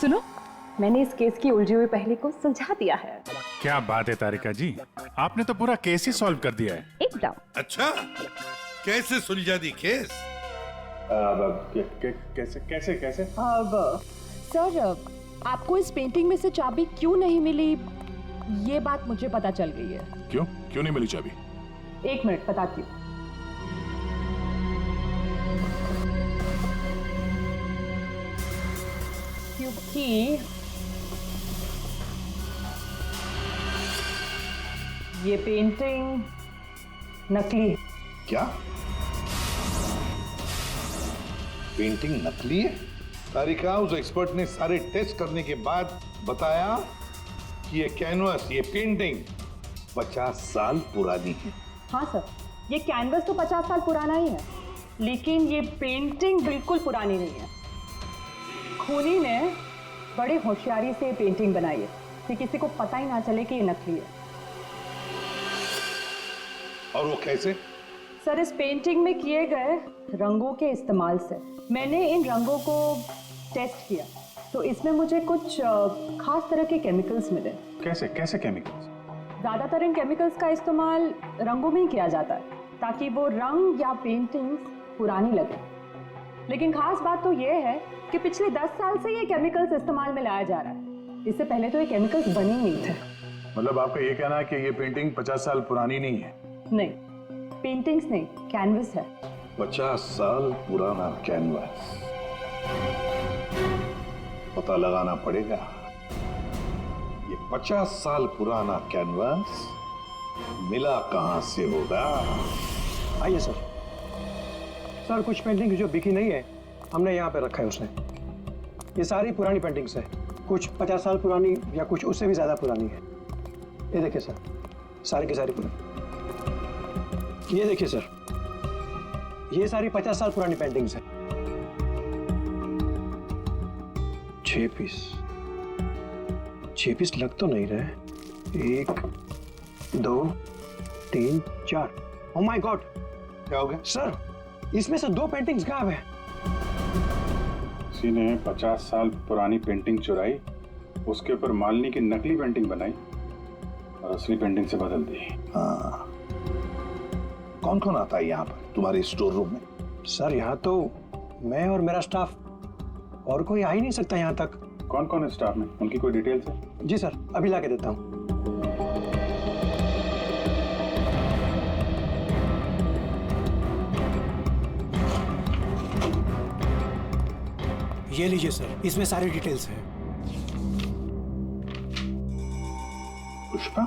सुनो, मैंने इस केस की उलझी हुई पहेली को सुलझा दिया है। क्या बात है तारिका जी, आपने तो पूरा केस ही सॉल्व कर दिया है। एकदम। अच्छा, कैसे सुलझा दी केस? कैसे कैसे कैसे? अब सर, आपको इस पेंटिंग में से चाबी क्यों नहीं मिली, ये बात मुझे पता चल गई है। क्यों क्यों नहीं मिली चाबी? 1 मिनट बताती हूँ। क्योंकि ये पेंटिंग नकली है। क्या पेंटिंग नकली है? तारिका, उस एक्सपर्ट ने सारे टेस्ट करने के बाद बताया कि ये कैनवास, ये पेंटिंग 50 साल पुरानी है। हाँ सर, ये कैनवस तो 50 साल पुराना ही है, लेकिन ये पेंटिंग बिल्कुल पुरानी नहीं है। खूनी ने बड़ी होशियारी से ये पेंटिंग बनाई है कि किसी को पता ही ना चले कि ये नकली है। और वो कैसे? सर, इस पेंटिंग में किए गए रंगों के इस्तेमाल से मैंने इन रंगों को टेस्ट किया, तो इसमें मुझे कुछ खास तरह के केमिकल्स मिले। कैसे कैसे केमिकल्स? ज्यादातर इन केमिकल्स का इस्तेमाल रंगों में ही किया जाता है ताकि वो रंग या पेंटिंग्स पुरानी लगे। लेकिन खास बात तो ये है कि पिछले 10 साल से ये केमिकल्स इस्तेमाल में लाया जा रहा है। इससे पहले तो ये केमिकल्स बने ही नहीं थे। मतलब आपका ये कहना है कि ये पेंटिंग 50 साल पुरानी नहीं है? नहीं, पेंटिंग्स नहीं, कैनवस है। 50 साल पुराना कैनवास, पता लगाना पड़ेगा ये 50 साल पुराना कैनवास मिला कहां से होगा। आइए सर। सर, कुछ पेंटिंग जो बिकी नहीं है हमने यहाँ पे रखा है उसने। ये सारी पुरानी पेंटिंग्स है, कुछ 50 साल पुरानी या कुछ उससे भी ज्यादा पुरानी है। ये देखिए सर, सारी की सारी पुरानी। ये देखिए सर, ये सारी 50 साल पुरानी पेंटिंग्स है। 6 पीस लग तो नहीं रहे। 1 2 3 4। Oh my God! क्या हो गया सर, इसमें से 2 पेंटिंग्स गायब है। किसी ने 50 साल पुरानी पेंटिंग चुराई, उसके ऊपर मालिनी की नकली पेंटिंग बनाई और असली पेंटिंग से बदल दी। हाँ, कौन कौन आता है यहाँ पर तुम्हारे स्टोर रूम में? सर, यहाँ तो मैं और मेरा स्टाफ, और कोई आ ही नहीं सकता यहाँ तक। कौन कौन है स्टाफ में, उनकी कोई डिटेल्स है? जी सर, अभी ला के देता हूँ। ये लीजिए सर, इसमें सारी डिटेल्स हैं। पुष्पा,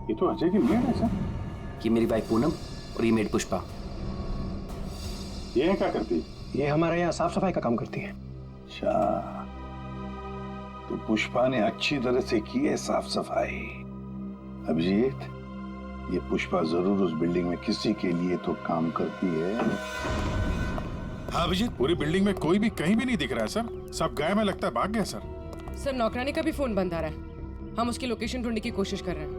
ये तो अजय की मेड है सर। ये मेरी वाइफ पूनम और ये मेड पुष्पा। ये क्या करती है? ये हमारे यहाँ साफ सफाई का काम करती है। अच्छा, तो पुष्पा ने अच्छी तरह से की है साफ सफाई। अभिजीत, ये पुष्पा जरूर उस बिल्डिंग में किसी के लिए तो काम करती है। हाँ अभिजीत, पूरी बिल्डिंग में कोई भी कहीं भी नहीं दिख रहा है सर। सब गायब है, लगता है भाग गया सर। सर, नौकरानी का भी फोन बंद आ रहा है। हम उसकी लोकेशन ढूंढने की कोशिश कर रहे हैं।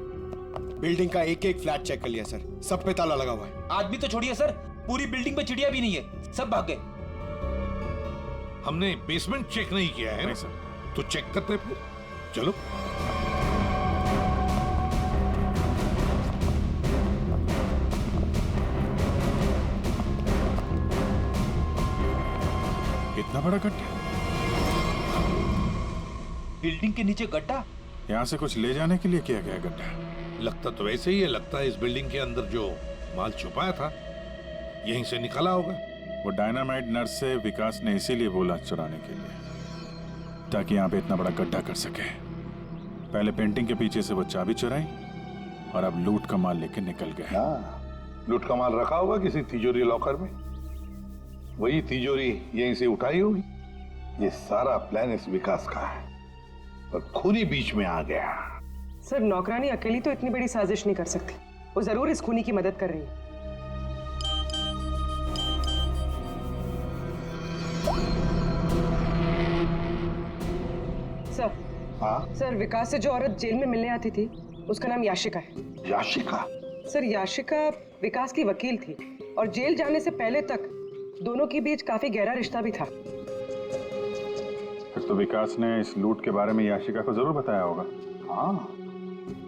बिल्डिंग का एक एक फ्लैट चेक कर लिया सर, सब पे ताला लगा हुआ है। आदमी तो छोड़िए सर, पूरी बिल्डिंग पे चिड़िया भी नहीं है, सब भाग गए। हमने बेसमेंट चेक नहीं किया है ना सर। तो चेक करते फिर, चलो। इतना बड़ा गड्ढा? बिल्डिंग के नीचे गड्ढा? यहाँ से कुछ ले जाने के लिए किया गया गड्ढा? लगता तो वैसे ही है, लगता है इस बिल्डिंग के अंदर जो माल छुपाया था यहीं से निकला होगा। वो डायनामाइट नर्स से विकास ने इसीलिए बोला चुराने के लिए, ताकि यहाँ पे इतना बड़ा गड्ढा कर सके। पहले पेंटिंग के पीछे से वो चाबी चुराई और अब लूट का माल लेके निकल गए। हाँ, लूट का माल रखा होगा किसी तिजोरी लॉकर में, वही तिजोरी यहीं से उठाई होगी। ये सारा प्लान इस विकास का है, पर खूनी बीच में आ गया। सर, नौकरानी अकेली तो इतनी बड़ी साजिश नहीं कर सकती। वो जरूर इस खूनी की मदद कर रही है। सर। हाँ? सर, विकास से जो औरत जेल में मिलने आती थी उसका नाम याशिका है। याशिका? सर, याशिका विकास की वकील थी और जेल जाने से पहले तक दोनों के बीच काफी गहरा रिश्ता भी था। फिर तो विकास ने इस लूट के बारे में याशिका को जरूर बताया होगा। हाँ,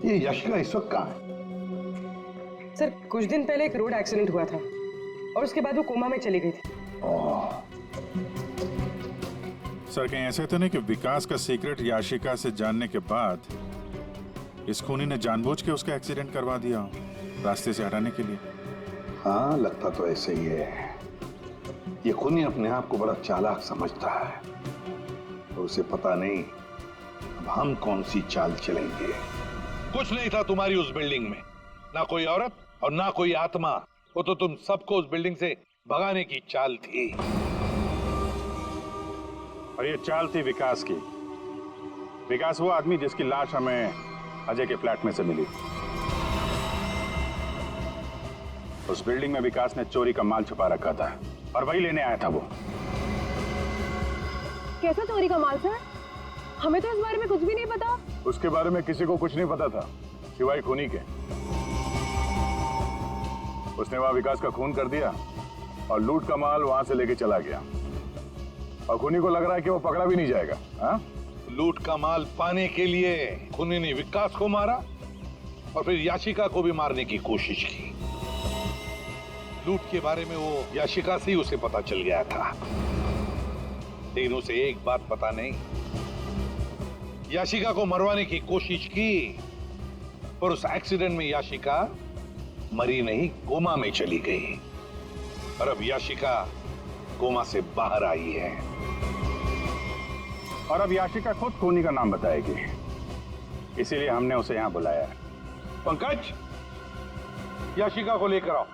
ये यशिका इस वक्त कहाँ है? सर कुछ दिन पहले एक रोड एक्सीडेंट हुआ था और उसके बाद वो कोमा में चली गई थी। सर कहीं ऐसे तो नहीं कि विकास का सीक्रेट याशिका से जानने के बाद इस खूनी ने जानबूझ के उसका एक्सीडेंट करवा दिया हो, रास्ते से हटाने के लिए? हाँ, लगता तो ऐसे ही है। ये खूनी अपने आप को बड़ा चालाक समझता है और उसे पता नहीं अब हम कौन सी चाल चलेंगे। कुछ नहीं था तुम्हारी उस बिल्डिंग में, ना कोई औरत और ना कोई आत्मा। वो तो तुम सबको उस बिल्डिंग से भगाने की चाल थी। और ये चाल थी विकास की। विकास वो आदमी जिसकी लाश हमें अजय के फ्लैट में से मिली। उस बिल्डिंग में विकास ने चोरी का माल छुपा रखा था और वही लेने आया था वो। कैसा चोरी का माल सर? हमें तो इस बारे में कुछ भी नहीं पता। उसके बारे में किसी को कुछ नहीं पता था सिवाय खूनी के। उसने वहां विकास का खून कर दिया और लूट का माल वहां से लेके चला गया। और खूनी को लग रहा है कि वो पकड़ा भी नहीं जाएगा। हाँ? लूट का माल पाने के लिए खूनी ने विकास को मारा और फिर याशिका को भी मारने की कोशिश की। लूट के बारे में वो याशिका से ही उसे पता चल गया था, लेकिन उसे एक बात पता नहीं। याशिका को मरवाने की कोशिश की पर उस एक्सीडेंट में याशिका मरी नहीं, कोमा में चली गई। और अब याशिका कोमा से बाहर आई है और अब याशिका खुद खूनी का नाम बताएगी, इसीलिए हमने उसे यहां बुलाया है। पंकज, याशिका को लेकर आओ।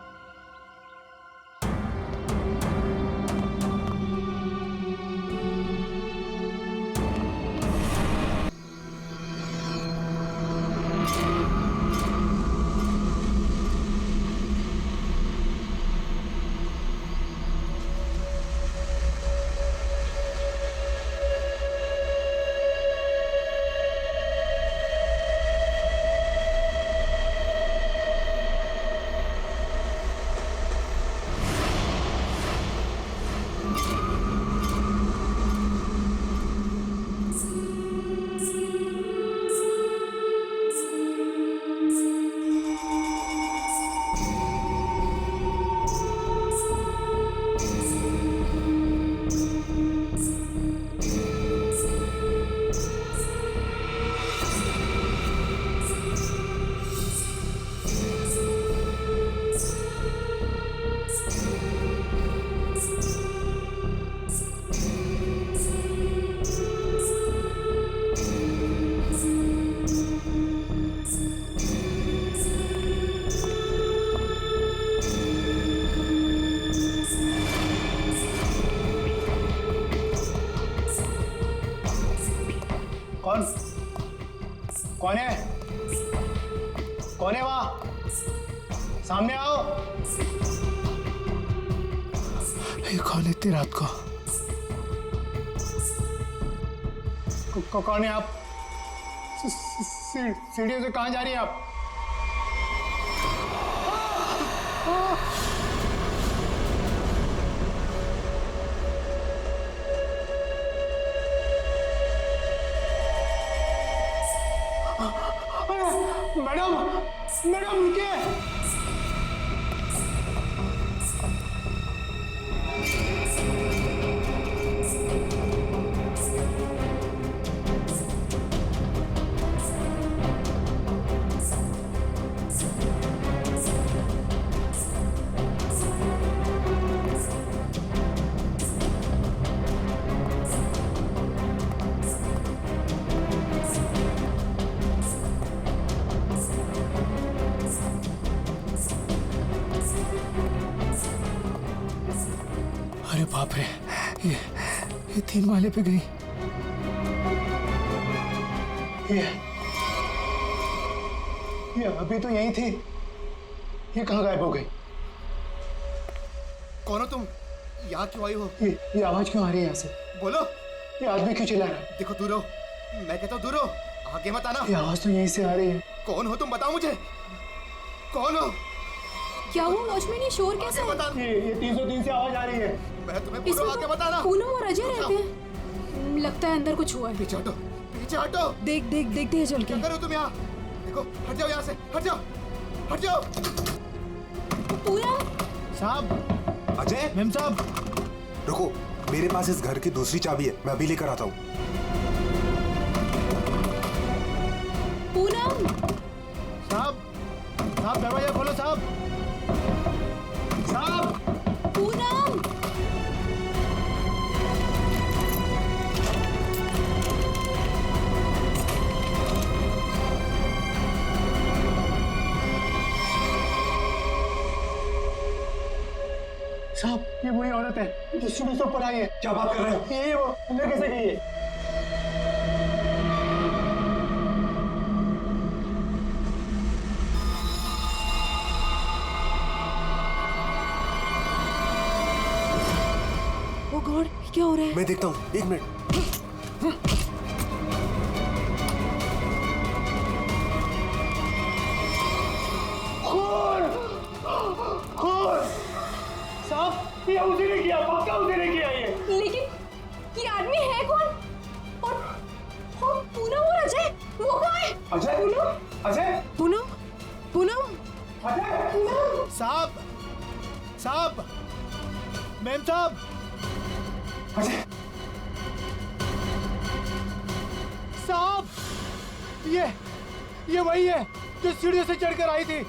कौन है? कौन है वहां? सामने आओ। ये कौन है इतनी रात को? कौन है आप? सीढ़ियों से कहां जा रही हैं आप? मैडम, मैडम रुकिए। अरे बाप रे, ये 3 माले पे गई। ये अभी तो यहीं थी, ये कहाँ गायब हो गई? कौन हो तुम? यहाँ क्यों आई हो? ये आवाज क्यों आ रही है यहाँ से? बोलो। ये आदमी क्यों चिल्ला रहा है? देखो दूर हो, मैं कहता हूँ दूर हो, आगे मत आना। ये आवाज तो यहीं से आ रही है। कौन हो तुम, बताओ मुझे, कौन हो? क्या हुआ वॉचमैन, ये शोर कैसा है? ये 303 से आवाज आ रही है। मैं तुम्हें बोलो, आगे मत आना। पूनम और अजय रहते हैं। लगता है अंदर कुछ हुआ है। पीछे हटो, पीछे हटो। देखते हैं चल के। क्या कर रहे हो तुम यहाँ? देखो, हट जाओ यहाँ से, हट जाओ, हट जाओ। पूनम, साहब, अजय, मेम साहब, रुको, मेरे पास इस घर की दूसरी चाबी है, मैं अभी लेकर आता हूँ। पूनम, साहब, साहब दरवाजा खोलो साहब, साहब। पूनम। साहब, ये वही औरत है जो सुबह से ऊपर आई है। क्या बात कर रहे हो? ये वो अंदर कैसे गई है? ओ गॉड, क्या हो रहा है? मैं देखता हूँ, एक मिनट। साहब, ये उसी ने किया, पक्का उसी ने किया ये। लेकिन ये आदमी है कौन? और पूनम और अजय, वो कहाँ है? अजय, अजय, पूनम, पूनम, अजय, साहब, साहब, मेम साहब, अजय, साहब, ये वही है जो सीढ़ियों से चढ़कर आई थी।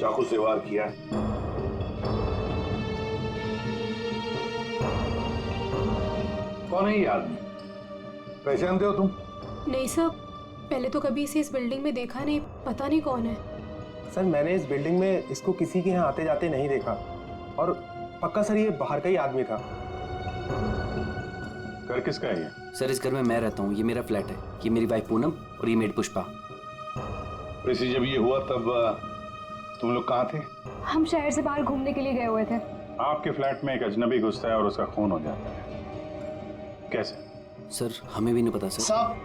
चाकू से वार किया। कौन है ये आदमी? पहचानते हो तुम? नहीं साहब, पहले तो कभी इसे इस बिल्डिंग में देखा नहीं, पता नहीं कौन है। सर, मैंने इस बिल्डिंग में इसको किसी के यहाँ आते जाते नहीं देखा, और पक्का सर ये बाहर का ही आदमी था। घर किसका है ये? सर इस घर में मैं रहता हूँ, ये मेरा फ्लैट है, ये मेरी वाइफ पूनम और ये मेड पुष्पा। वैसे जब ये हुआ तब तुम लोग कहाँ थे? हम शहर से बाहर घूमने के लिए गए हुए थे। आपके फ्लैट में एक अजनबी घुसता है और उसका खून हो जाता है, कैसे? सर हमें भी नहीं पता सर। साहब,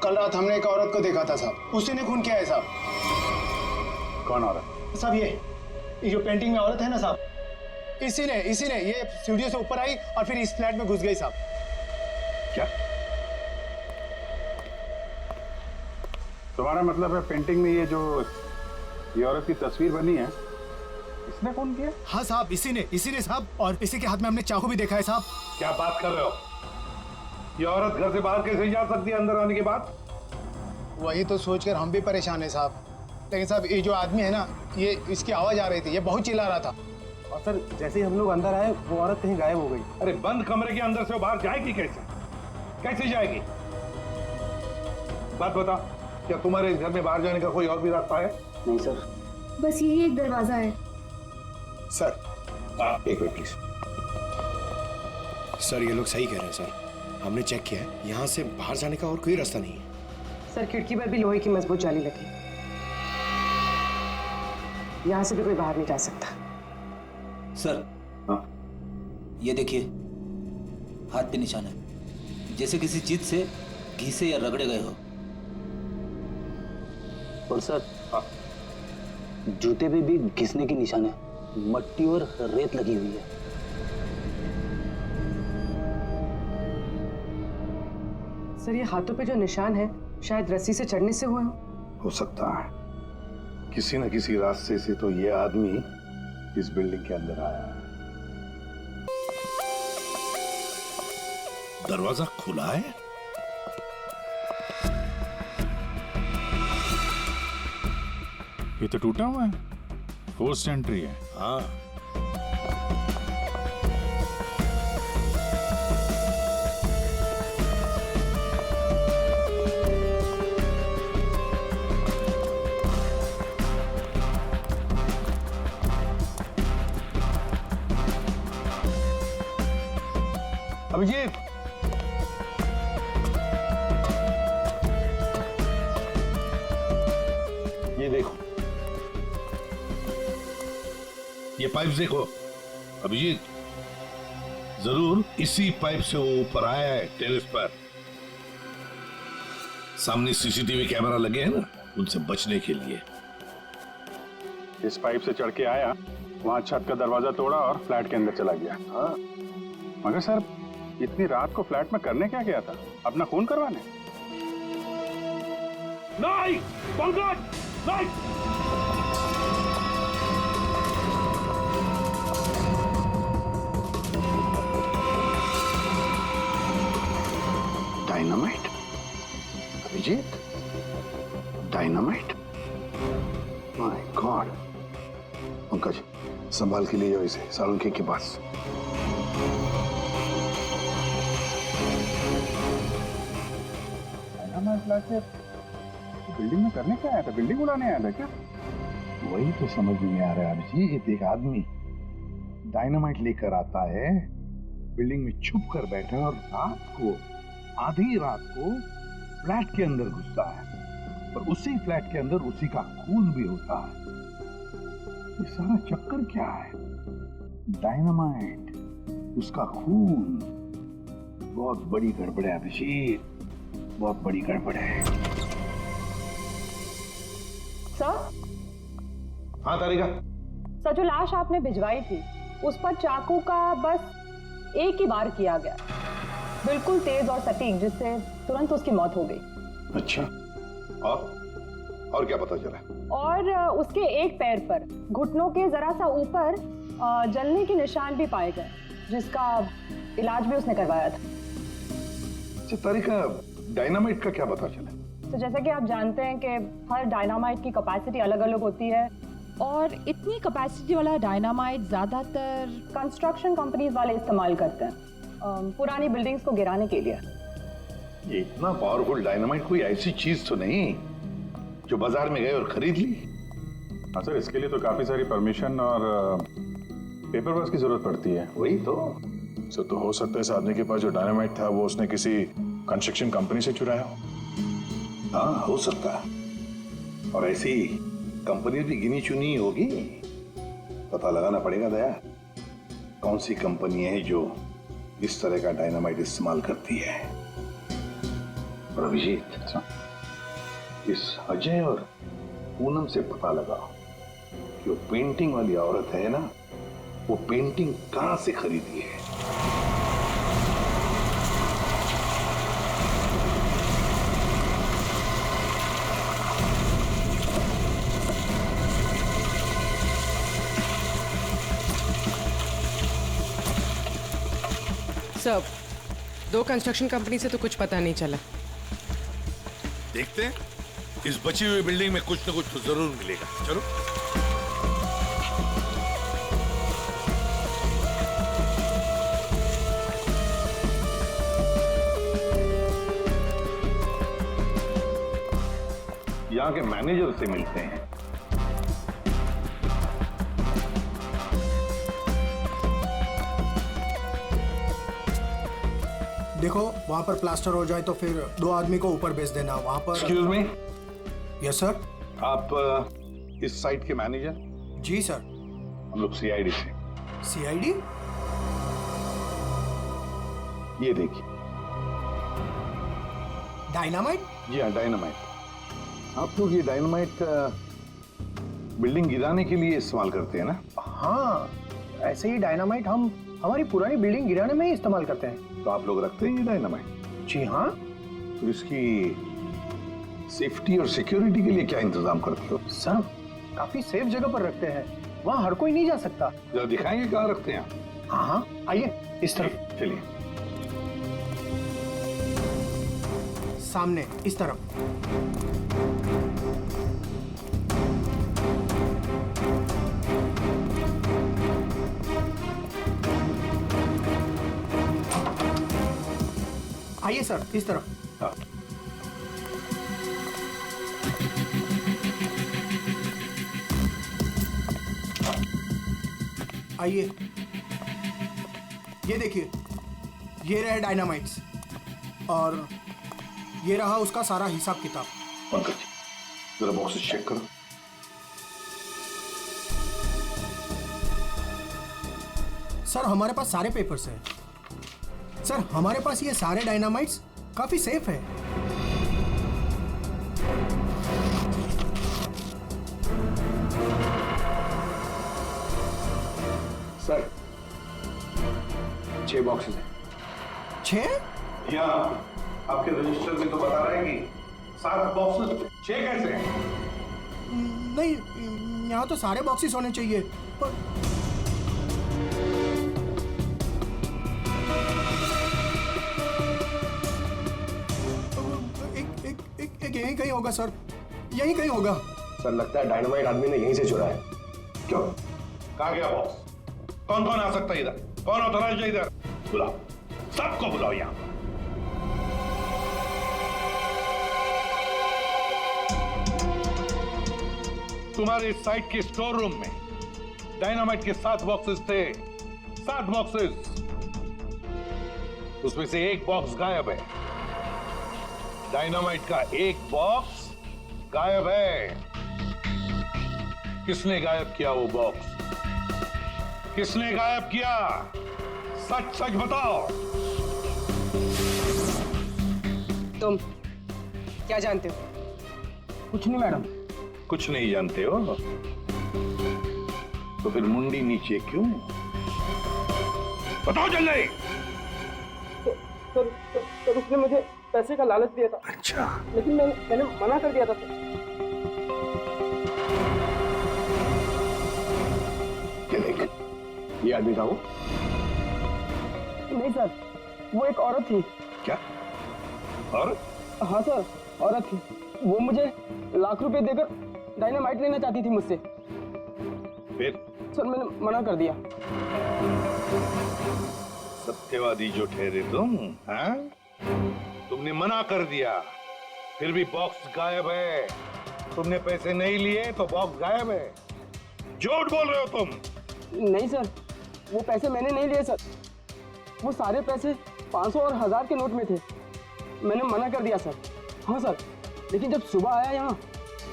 कल रात हमने एक औरत को देखा था साहब, उसी ने खून किया है साहब। कौन औरत? साहब, ये जो पेंटिंग में औरत है ना साहब, इसी ने ये सीढ़ियों से ऊपर आई और फिर इस फ्लैट में घुस गई साहब। क्या? तुम्हारा मतलब है पेंटिंग में ये औरत की तस्वीर बनी है, इसने खून किया? हाँ साहब, इसी ने साहब, और इसी के हाथ में हमने चाकू भी देखा है साहब। क्या बात कर रहे हो? ये औरत घर से बाहर कैसे जा सकती है अंदर आने के बाद? वही तो सोचकर हम भी परेशान है साहब। लेकिन साहब, ये जो आदमी है ना, ये इसकी आवाज आ रही थी, ये बहुत चिल्ला रहा था। और सर, जैसे ही हम लोग अंदर आए वो औरत कहीं गायब हो गई। अरे बंद कमरे के अंदर से वो बाहर जाएगी कैसे? कैसे जाएगी? बात बता, क्या तुम्हारे इस घर में बाहर जाने का कोई और भी रास्ता है? नहीं सर, बस यही एक दरवाजा है। सर, एक मिनट प्लीज। सर ये लोग सही कह रहे हैं सर, हमने चेक किया है, यहाँ से बाहर जाने का और कोई रास्ता नहीं है। सर खिड़की पर भी लोहे की मजबूत जाली लगी, यहाँ से भी कोई बाहर नहीं जा सकता। सर ये देखिए, हाथ पे निशान है, जैसे किसी चीज से घिसे या रगड़े गए हो। और सर, जूते पे भी घिसने की निशान है, मट्टी और रेत लगी हुई है। सर ये हाथों पे जो निशान है शायद रस्सी से चढ़ने से हुआ हो सकता है, किसी न किसी रास्ते से तो ये आदमी इस बिल्डिंग के अंदर आया है। दरवाजा खुला है? ये तो टूटा हुआ है, फोर्स्ड एंट्री है। हाँ, अभिजीत, ये देखो, ये पाइप देखो। अभिजीत, जरूर इसी पाइप से वो ऊपर आया है टेरेस पर सामने सीसीटीवी कैमरा लगे हैं ना, उनसे बचने के लिए। इस पाइप से चढ़ के आया, वहां छत का दरवाजा तोड़ा और फ्लैट के अंदर चला गया। हाँ, मगर सर इतनी रात को फ्लैट में करने क्या गया था? अपना खून करवाने? नहीं, पंकज, नहीं। Dynamite? Abhijit, dynamite? My God. Pankaj, संभाल के ले जाओ इसे सालुंखे के पास। डायनामाइट लाके बिल्डिंग में करने क्या आया था? बिल्डिंग उड़ाने आया था क्या? वही तो समझ में नहीं आ रहा है अभिजीत। एक आदमी डायनामाइट लेकर आता है, बिल्डिंग में छुप कर बैठा है और रात को, आधी रात को फ्लैट के अंदर घुसता है और उसी फ्लैट के अंदर उसी का खून भी होता है। ये सारा चक्कर क्या है? डायनामाइट, उसका खून। बहुत बड़ी गड़बड़ है अभिजीत, बहुत बड़ी गड़बड़ है। सर? हाँ तारिका। सर, जो लाश आपने भिजवाई थी उस पर चाकू का बस एक ही बार किया गया, बिल्कुल तेज और सटीक, जिससे तुरंत उसकी मौत हो गई। अच्छा, और क्या पता चला? और उसके एक पैर पर घुटनों के जरा सा ऊपर जलने के निशान भी पाए गए, जिसका इलाज भी उसने करवाया था। अच्छा तारिका, डायनामाइट का क्या पता चला? तो जैसा कि आप जानते हैं कि हर डायनामाइट की कैपेसिटी अलग अलग होती है, और इतनी कैपेसिटी वाला डायनामाइट ज्यादातर कंस्ट्रक्शन कंपनीज वाले इस्तेमाल करते हैं पुरानी बिल्डिंग्स को गिराने के लिए। ये इतना पावरफुल डायनामाइट कोई ऐसी चीज तो नहीं जो बाजार में गए और खरीद ली? हाँ सर, इसके लिए तो काफी सारी परमिशन और पेपर वर्क की जरूरत पड़ती है। वही तो सर, तो हो सकता है इस आदमी के पास जो डायनामाइट था वो उसने किसी कंस्ट्रक्शन कंपनी से चुराया हो। हाँ, हो सकता है। और ऐसी कंपनी भी गिनी चुनी होगी, पता लगाना पड़ेगा दया, कौन सी कंपनी है जो इस तरह का डायनामाइट इस्तेमाल करती है। और अभिजीत, इस अजय और पूनम से पता लगाओ कि वो पेंटिंग वाली औरत है ना, वो पेंटिंग कहां से खरीदी है। सब 2 कंस्ट्रक्शन कंपनी से तो कुछ पता नहीं चला। देखते हैं, इस बची हुई बिल्डिंग में कुछ न कुछ तो जरूर मिलेगा। चलो। यहाँ के मैनेजर से मिलते हैं। देखो, वहाँ पर प्लास्टर हो जाए तो फिर 2 आदमी को ऊपर भेज देना। वहाँ पर। Excuse me. Yes sir. आप इस साइट के मैनेजर? जी सर। हम लोग सीआईडी से। सीआईडी? ये देखिए, डायनामाइट? जी हाँ, डायनामाइट। आप लोग ये डायनामाइट बिल्डिंग गिराने के लिए इस्तेमाल करते हैं ना? हाँ, ऐसे ही डायनामाइट हम हमारी पुरानी बिल्डिंग गिराने में ही इस्तेमाल करते हैं। तो आप लोग रखते हैं ये डायनामाइट? जी हाँ। तो इसकी सेफ्टी और सिक्योरिटी के लिए क्या इंतजाम करते हो? सर, काफी सेफ जगह पर रखते हैं, वहाँ हर कोई नहीं जा सकता। जरा दिखाएंगे कहाँ रखते हैं? हाँ हाँ, आइए इस तरफ। चलिए। सामने इस तरफ। आइए सर, इस तरफ। हाँ। आइए, ये देखिए, ये रहे डायनामाइट्स और ये रहा उसका सारा हिसाब किताब। पंकज, जरा बॉक्सेस चेक करो। सर, हमारे पास सारे पेपर्स हैं। सर, हमारे पास ये सारे डायनामाइट्स काफी सेफ है। 6 बॉक्सेस हैं। 6? या आपके रजिस्टर में तो बता रहा है कि 7 बॉक्सेस। 6 कैसे हैं? नहीं, यहाँ तो सारे बॉक्सेस होने चाहिए, पर एक यहीं कहीं होगा सर, यहीं कहीं होगा। सर लगता है डायनामाइट आदमी ने यहीं से चुराया है। क्यों? कहाँ गया बॉक्स? कौन कौन आ सकता है इधर? कौन ऑथराइज्ड है इधर? बुलाओ, सबको बुलाओ यहाँ। तुम्हारे साइट के स्टोर रूम में डायनामाइट के 7 बॉक्सेस थे। 7 बॉक्सेस, उसमें से 1 बॉक्स गायब है। डायनामाइट का 1 बॉक्स गायब है। किसने गायब किया वो बॉक्स? किसने गायब किया? सच सच बताओ। तुम क्या जानते हो? कुछ नहीं मैडम। कुछ नहीं जानते हो तो फिर मुंडी नीचे क्यों? बताओ जल्दी। सर उसने मुझे पैसे का लालच दिया था। अच्छा। लेकिन मैंने मना कर दिया था सर। ये आदमी था वो? नहीं सर, वो एक औरत थी। क्या? और? हाँ सर, औरत थी। वो मुझे लाख रुपए देकर डायनामाइट लेना चाहती थी मुझसे। फिर? सर मैंने मना कर दिया। सत्यवादी जो ठहरे तुम, हाँ? तुमने मना कर दिया, फिर भी बॉक्स गायब है। तुमने पैसे नहीं लिए तो बॉक्स गायब है। झूठ बोल रहे हो तुम। नहीं सर, वो पैसे मैंने नहीं लिए सर। वो सारे पैसे 500 और 1000 के नोट में थे। मैंने मना कर दिया सर। हाँ सर, लेकिन जब सुबह आया यहाँ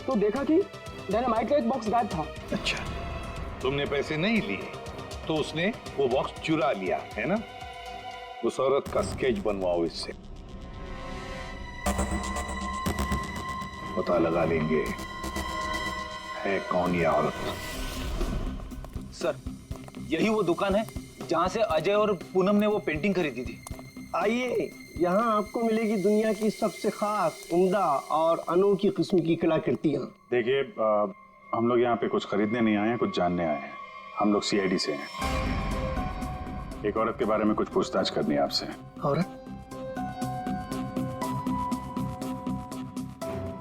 तो देखा कि डायनामाइट का 1 बॉक्स गायब था। अच्छा, तुमने पैसे नहीं लिए तो उसने वो बॉक्स चुरा लिया है ना? उस औरत का स्केच बनवाओ इससे, पता लगा लेंगे है कौन ये औरत। सर, यही वो दुकान है जहां से अजय और पूनम ने वो पेंटिंग खरीदी थी। आइए, यहाँ आपको मिलेगी दुनिया की सबसे खास, उम्दा और अनोखी किस्म की कलाकृतियाँ। देखिए, हम लोग यहाँ पे कुछ खरीदने नहीं आए हैं, कुछ जानने आए हैं। हम लोग CID से हैं। एक औरत के बारे में कुछ पूछताछ करनी है आपसे। औरत?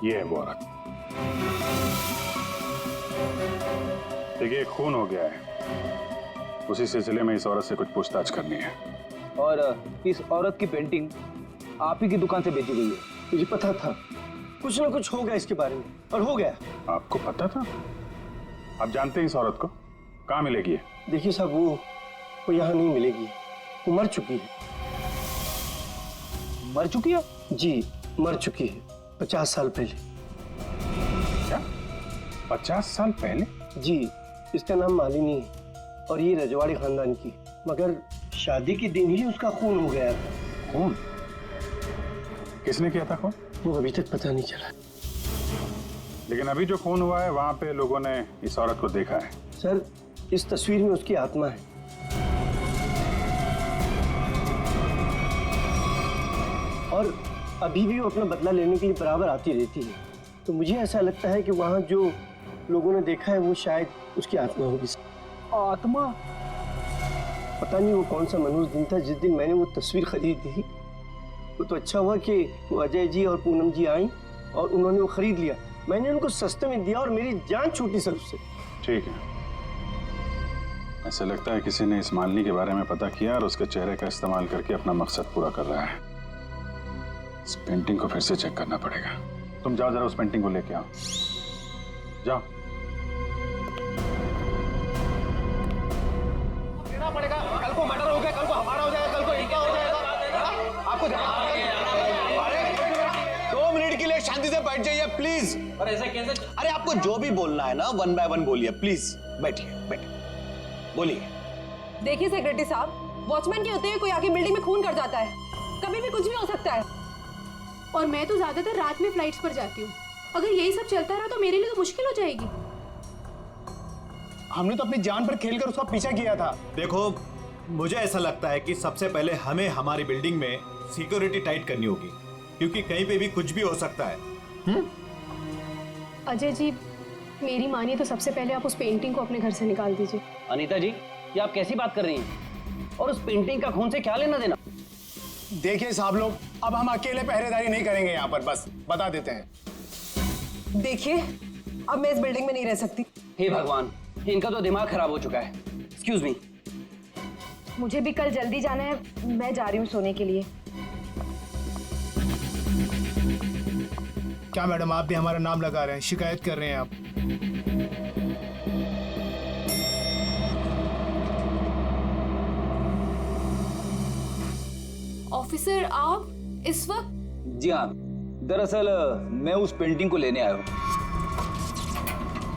ये है वो औरत। देखिए, खून हो गया है, उसी सिलसिले में इस औरत से कुछ पूछताछ करनी है। और इस औरत की पेंटिंग आप ही की दुकान से बेची गई है। मुझे पता था कुछ ना कुछ होगा इसके बारे में, और हो गया। आपको पता था? आप जानते हैं इस औरत को? कहाँ मिलेगी है? देखिए साहब, वो यहाँ नहीं मिलेगी। वो मर चुकी है। मर चुकी है? जी, मर चुकी है 50 साल पहले। क्या? 50 साल पहले? जी, इसका नाम मालिनी है और ये रजवाड़ी खानदान की, मगर शादी के दिन ही उसका खून हो गया था। खून? किसने किया था खून? वो अभी तक पता नहीं चला। लेकिन अभी जो खून हुआ है वहां पे लोगों ने इस औरत को देखा है। सर, इस तस्वीर में उसकी आत्मा है। और अभी भी वो अपना बदला लेने के लिए बराबर आती रहती है। तो मुझे ऐसा लगता है कि वहाँ जो लोगों ने देखा है वो शायद उसकी आत्मा होगी। आत्मा? पता नहीं वो कौन सा मनहूस दिन था जिस दिन मैंने वो तस्वीर खरीदी थी। वो तो अच्छा हुआ कि वो अजय जी और पूनम जी आई और उन्होंने वो खरीद लिया। मैंने उनको सस्ते में दिया और मेरी जान छूटी सर उससे। ठीक है, ऐसा लगता है किसी ने इस मालिनी के बारे में पता किया और उसके चेहरे का इस्तेमाल करके अपना मकसद पूरा कर रहा है। इस पेंटिंग को फिर से चेक करना पड़ेगा। तुम जाओ, जरा उस पेंटिंग को लेके आओ। जाओ। देना पड़ेगा। कल को मर्डर हो गया, कल को हमारा हो जाएगा, कल को इनका हो जाएगा। आपको 2 मिनट के लिए शांति से बैठ जाइए प्लीज। और ऐसा कैसे? अरे आपको जो भी बोलना है ना 1 बाय 1 बोलिए प्लीज। बैठिए बैठिए, बोलिए। देखिए सेक्रेटरी साहब, वॉचमैन के होते हुए कोई आके बिल्डिंग में खून कर जाता है। कभी भी कुछ भी हो सकता है। और मैं तो ज्यादातर रात में फ्लाइट्स पर जाती हूँ। अगर यही सब चलता रहा तो मेरे लिए तो मुश्किल हो जाएगी। हमने तो अपनी जान पर खेलकर उसका पीछा किया था। देखो, मुझे ऐसा लगता है कि सबसे पहले हमें हमारी बिल्डिंग में सिक्योरिटी टाइट करनी होगी, क्योंकि कहीं पे भी कुछ भी हो सकता है। अजय जी, मेरी मानिए तो सबसे पहले आप उस पेंटिंग को अपने घर से निकाल दीजिए। अनीता जी, ये आप कैसी बात कर रही हैं? और उस पेंटिंग का खून से क्या लेना देना? देखिए साहब लोग, अब हम अकेले पहरेदारी नहीं करेंगे यहाँ पर, बस बता देते हैं। देखिए, अब मैं इस बिल्डिंग में नहीं रह सकती। हे भगवान, इनका तो दिमाग खराब हो चुका है। Excuse me. मुझे भी कल जल्दी जाना है, मैं जा रही हूँ सोने के लिए। क्या मैडम, आप भी हमारा नाम लगा रहे हैं, शिकायत कर रहे हैं आप? ऑफिसर, आप इस वक्त? जी हाँ, दरअसल मैं उस पेंटिंग को लेने आया हूँ।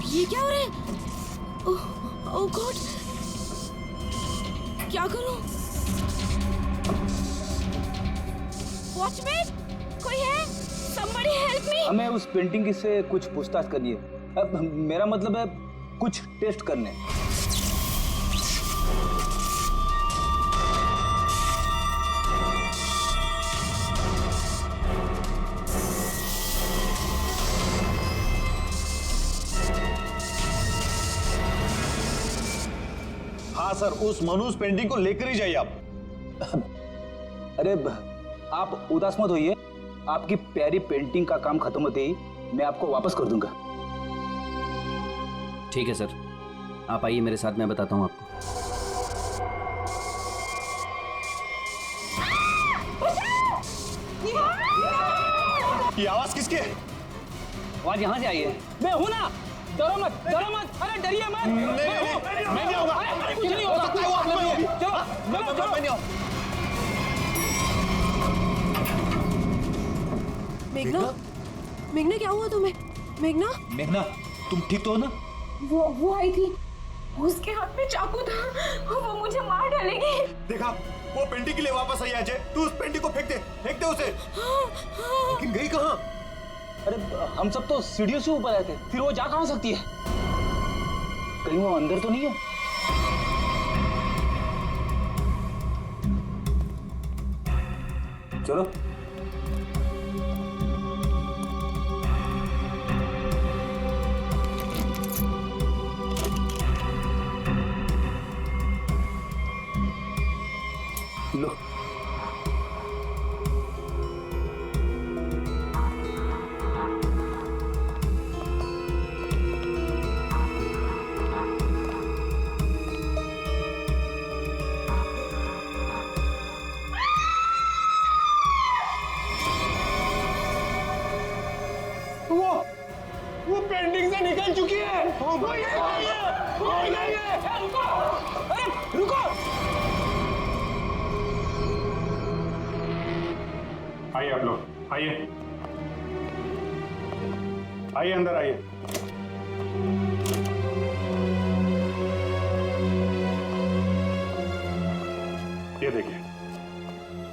ये क्या हो रहा है? ओह गॉड, क्या करूं? वॉचमैन, कोई है? Somebody help me! हमें उस पेंटिंग से कुछ पूछताछ करनी है। अब मेरा मतलब है कुछ टेस्ट करने। हाँ सर, उस मनुष्य पेंटिंग को लेकर ही जाइए आप। अरे आप उदास मत होइए, आपकी प्यारी पेंटिंग का काम खत्म होते ही मैं आपको वापस कर दूंगा। ठीक है सर, आप आइए मेरे साथ, मैं बताता हूँ आपको। ये आवाज किसकी है? आवाज यहाँ से आई है। मैं हूँ ना, डरो मत, डरो मत, अरे डरिए मत। मैं नहीं होगा, कुछ नहीं होगा, चलो मैं नहीं हूँ। मेघना, मेघना क्या हुआ तुम्हें? मेघना, मेघना, तुम ठीक तो हो ना? वो आई थी, उसके हाथ में चाकू था, वो मुझे मार डालेगी। देखा, वो पेंटिंग के लिए वापस आई अजय। तू उस पेंटिंग को फेंक दे उसे। लेकिन गई कहाँ? अरे हम सब तो सीढ़ियों से ऊपर आए थे, फिर वो जा कहाँ सकती है? कहीं वो अंदर तो नहीं है? चलो। लो, वो पेंटिंग से निकल चुकी है। रुको। आइए आप लोग, आइए आइए, अंदर आइए। ये देखिए,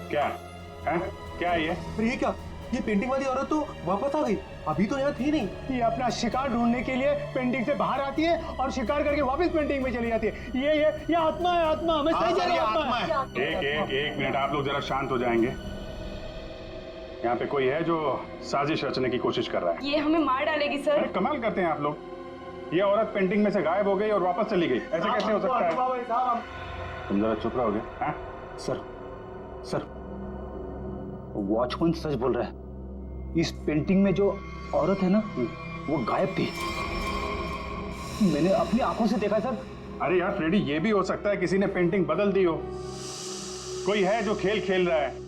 क्या है? क्या है ये? अरे ये क्या? ये पेंटिंग वाली औरत तो वापस आ गई, अभी तो यहाँ थी नहीं। ये अपना शिकार ढूंढने के लिए पेंटिंग से बाहर आती है और शिकार करके वापस पेंटिंग में चली जाती है। ये आत्मा है, आत्मा। हमें सही जा रही है, आत्मा है। एक मिनट, आप लोग जरा शांत हो जाएंगे। यहाँ पे कोई है जो साजिश रचने की कोशिश कर रहा है। ये हमें मार डालेगी सर। अरे कमाल करते हैं आप लोग। ये औरत पेंटिंग में से गायब हो गई और वापस चली गई, ऐसे कैसे हो सकता है? तुम जरा चुप रहोगे? सर, वॉचमैन सच बोल रहा है। इस पेंटिंग में जो औरत है ना, वो गायब थी। मैंने अपनी आंखों से देखा सर। अरे यार फ्रेडी, ये भी हो सकता है किसी ने पेंटिंग बदल दी हो। कोई है जो खेल खेल रहा है,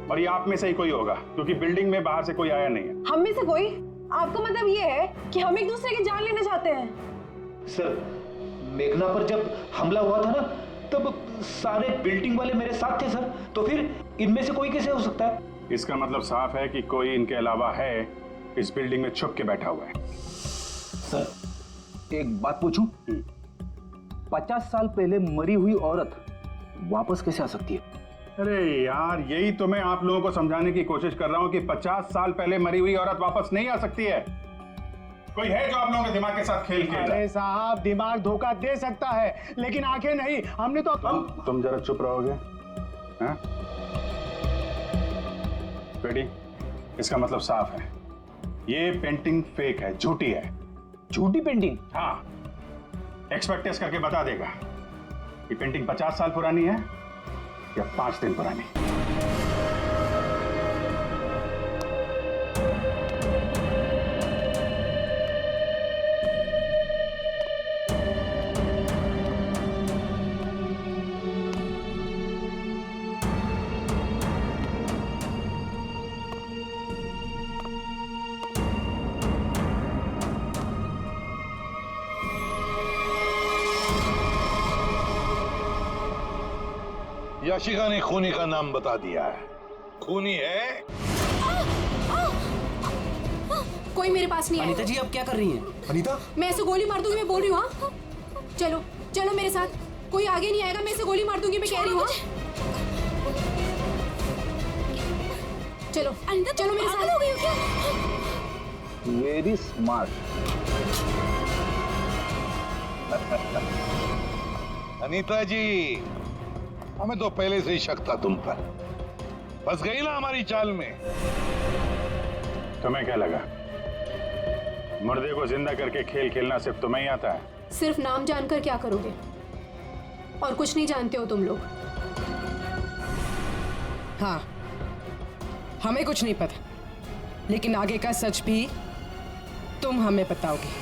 और ये आप में से ही कोई होगा, क्योंकि बिल्डिंग में बाहर से कोई आया नहीं है। हम में से कोई? आपका मतलब ये है कि हम एक दूसरे की जान लेना चाहते हैं? सर, मेघना पर जब हमला हुआ था ना, तब सारे बिल्डिंग वाले मेरे साथ थे सर। तो फिर इनमें से कोई कैसे हो सकता है? इसका मतलब साफ है कि कोई इनके अलावा है, इस बिल्डिंग में छुप के बैठा हुआ है। सर, एक बात पूछूं? 50 साल पहले मरी हुई औरत वापस कैसे आ सकती है? अरे यार, यही तो मैं आप लोगों को समझाने की कोशिश कर रहा हूं कि 50 साल पहले मरी हुई औरत वापस नहीं आ सकती है। कोई है जो आप लोगों के दिमाग के साथ खेल खेल रहा है? अरे साहब, दिमाग धोखा दे सकता है लेकिन आंखें नहीं। हमने तो तुम जरा चुप रहोगे? हाँ? बेटी, इसका मतलब साफ है, ये पेंटिंग फेक है, झूठी है। झूठी पेंटिंग? हाँ, एक्सपर्ट टेस्ट करके बता देगा ये पेंटिंग 50 साल पुरानी है या 5 दिन पुरानी। याशिका ने खूनी का नाम बता दिया है। खूनी है। कोई मेरे पास नहीं है। अनीता जी, आप क्या कर रही हैं? अनीता, मैं ऐसे गोली मार दूंगी, मैं बोल रही हूँ। हाँ, चलो चलो मेरे साथ, कोई आगे नहीं आएगा, मैं ऐसे गोली मार दूंगी, मैं कह रही हूँ। चलो अनीता, चलो मेरे साथ। हो गई हो क्या? Very smart. अनीता जी, हमें तो पहले से ही शक था तुम पर। फंस गई ना हमारी चाल में। तुम्हें क्या लगा मुर्दे को जिंदा करके खेल खेलना सिर्फ तुम्हें ही आता है? सिर्फ नाम जानकर क्या करोगे? और कुछ नहीं जानते हो तुम लोग। हाँ, हमें कुछ नहीं पता, लेकिन आगे का सच भी तुम हमें बताओगे।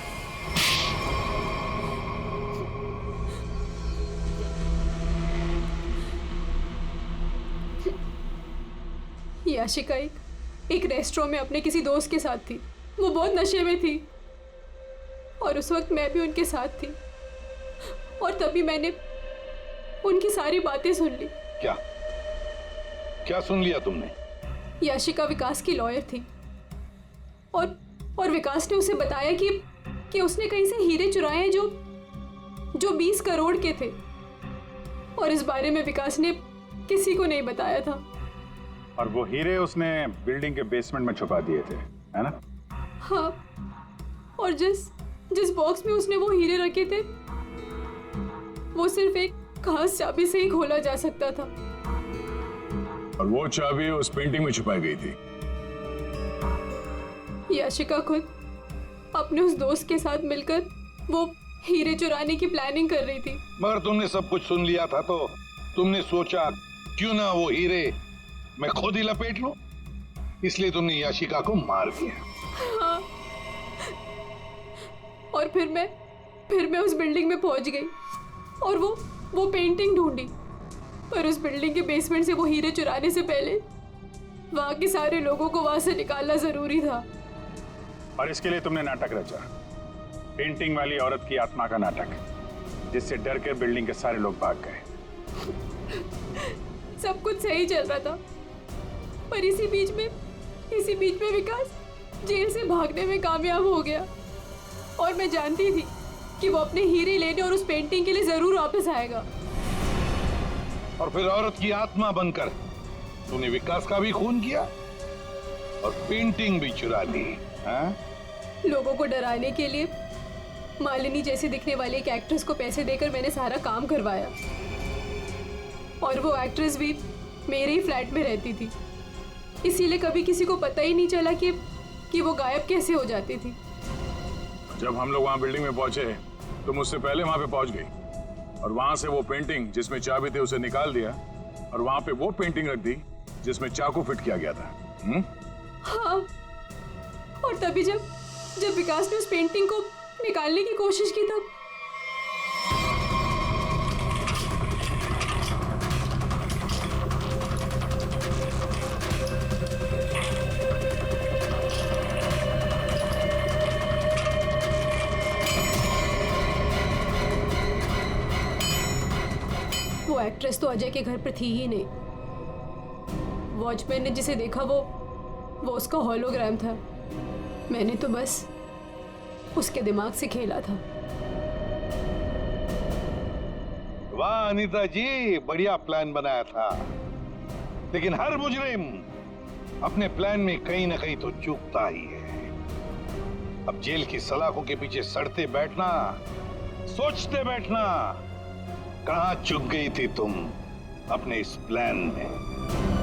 याशिका एक रेस्टोरेंट में अपने किसी दोस्त के साथ थी। वो बहुत नशे में थी और उस वक्त मैं भी उनके साथ थी, और तभी मैंने उनकी सारी बातें सुन ली। क्या क्या सुन लिया तुमने? याशिका विकास की लॉयर थी और विकास ने उसे बताया कि उसने कहीं से हीरे चुराए हैं जो 20 करोड़ के थे, और इस बारे में विकास ने किसी को नहीं बताया था। और वो हीरे उसने बिल्डिंग के बेसमेंट में छुपा दिए थे, है ना? हाँ, और जिस बॉक्स में उसने वो हीरे रखे थे वो सिर्फ एक खास चाबी से ही खोला जा सकता था। और वो चाबी उस पेंटिंग में छुपाई गई थी। याशिका खुद अपने उस दोस्त के साथ मिलकर वो हीरे चुराने की प्लानिंग कर रही थी। मगर तुमने सब कुछ सुन लिया था तो तुमने सोचा क्यों ना वो हीरे मैं खुद ही लपेट लूं, इसलिए तुमने याशिका को मार दिया। हाँ, और फिर मैं उस बिल्डिंग में पहुंच गई और वो पेंटिंग ढूंढी, पर उस बिल्डिंग के बेसमेंट से वो हीरे चुराने से पहले वहां के सारे लोगों को वहां से निकालना जरूरी था। और इसके लिए तुमने नाटक रचा, पेंटिंग वाली औरत की आत्मा का नाटक, जिससे डर के बिल्डिंग के सारे लोग भाग गए। सब कुछ सही चल रहा था, पर इसी बीच में विकास जेल से भागने में कामयाब हो गया, और मैं जानती थी कि वो अपने हीरे लेने और उस पेंटिंग के लिए जरूर वापस आएगा। और फिर औरत की आत्मा बनकर तूने विकास का भी खून किया और पेंटिंग भी चुरा ली। हाँ? लोगों को डराने के लिए मालिनी जैसी दिखने वाली एक एक्ट्रेस को पैसे देकर मैंने सारा काम करवाया, और वो एक्ट्रेस भी मेरे ही फ्लैट में रहती थी, इसीलिए कभी किसी को पता ही नहीं चला कि वो गायब कैसे हो जाती थी। जब हम लोग वहां बिल्डिंग में पहुंचे तो मुझसे पहले वहां पे पहुंच गई, और वहां से वो पेंटिंग जिसमें चाबी थी उसे निकाल दिया, और वहां पे वो पेंटिंग रख दी जिसमें चाकू फिट किया गया था। हाँ, और तभी जब विकास ने उस पेंटिंग को निकालने की कोशिश की तब वो एक्ट्रेस तो अजय के घर पर थी ही नहीं। वॉचमैन ने जिसे देखा वो उसका होलोग्राम था। मैंने तो बस उसके दिमाग से खेला था। वाह अनीता जी, बढ़िया प्लान बनाया था, लेकिन हर मुजरिम अपने प्लान में कहीं ना कहीं तो चूकता ही है। अब जेल की सलाखों के पीछे सड़ते बैठना, सोचते बैठना, कहां चुक गई थी तुम अपने इस प्लान में।